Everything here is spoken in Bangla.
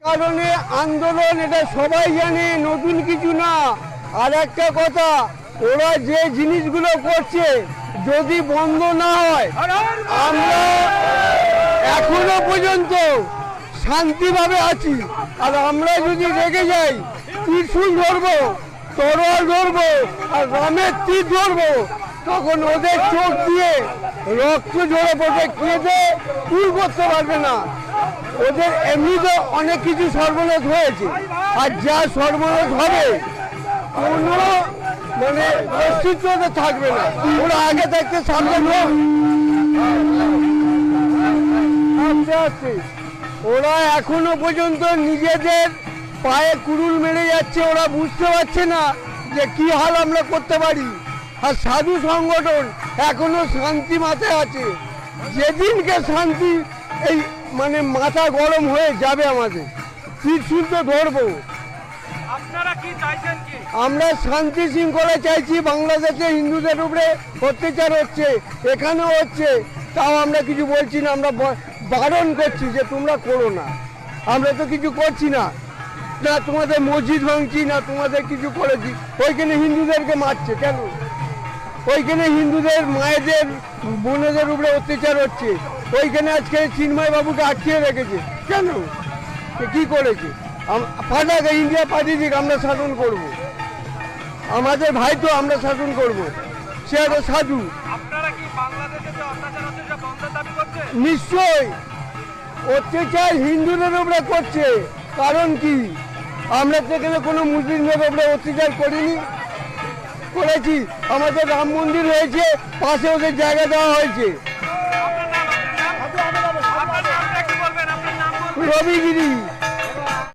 কারণে আন্দোলন, এটা সবাই জানে, নতুন কিছু না। আর একটা কথা, ওরা যে জিনিসগুলো করছে যদি বন্ধ না হয়, আমরা এখনো পর্যন্ত শান্তিভাবে আছি। আর আমরা যদি রেগে যাই, ত্রিশূল ধরবো, তরোয়াল ধরবো আর রামের তীর ধরবো, তখন ওদের চোখ দিয়ে রক্ত ঝরে পড়বে, কেঁদে কুল করতে পারবে না। ওদের এমনিতে অনেক কিছু সর্বনাশ হয়েছে, আর যা সর্বনাশ হবে কোনো মানে অস্তিত্বতে থাকবে না। ওরা আগে থাকতে সাবধান হোক। আস্তে আস্তে ওরা এখনো পর্যন্ত নিজেদের পায়ে কুড়ুল মেরে যাচ্ছে, ওরা বুঝতে পারছে না যে কি হাল আমরা করতে পারি। আর সাধু সংগঠন এখনো শান্তি মাথায় আছে। যেদিনকে শান্তি এই মানে মাথা গরম হয়ে যাবে আমাদের, ত্রিশূল তো ধরবো। আমরা শান্তি শৃঙ্খলা চাইছি। বাংলাদেশে হিন্দুদের উপরে অত্যাচার হচ্ছে, এখানেও হচ্ছে, তাও আমরা কিছু বলছি না। আমরা বারণ করছি যে তোমরা করো না। আমরা তো কিছু করছি না, না তোমাদের মসজিদ ভাঙছি, না তোমাদের কিছু করেছি। ওইখানে হিন্দুদেরকে মারছে কেন? ওইখানে হিন্দুদের মায়েদের বোনেদের উপরে অত্যাচার হচ্ছে। ওইখানে আজকে চিন্ময় বাবুকে আটকিয়ে রেখেছে কেন? কি করেছে? পাঠাক, ইন্ডিয়া পাঠিয়ে দিক, আমরা শাসন করব। আমাদের ভাই তো, আমরা শাসন করব। সে একটা সাধু। নিশ্চয় অত্যাচার হিন্দুদের উপরে করছে। কারণ কি? আমরা সেখানে কোনো মুসলিমদের উপরে অত্যাচার করিনি, করেছি। আমাদের রাম মন্দির হয়েছে, পাশে ওদের জায়গা দেওয়া হয়েছে। রবিগিরি।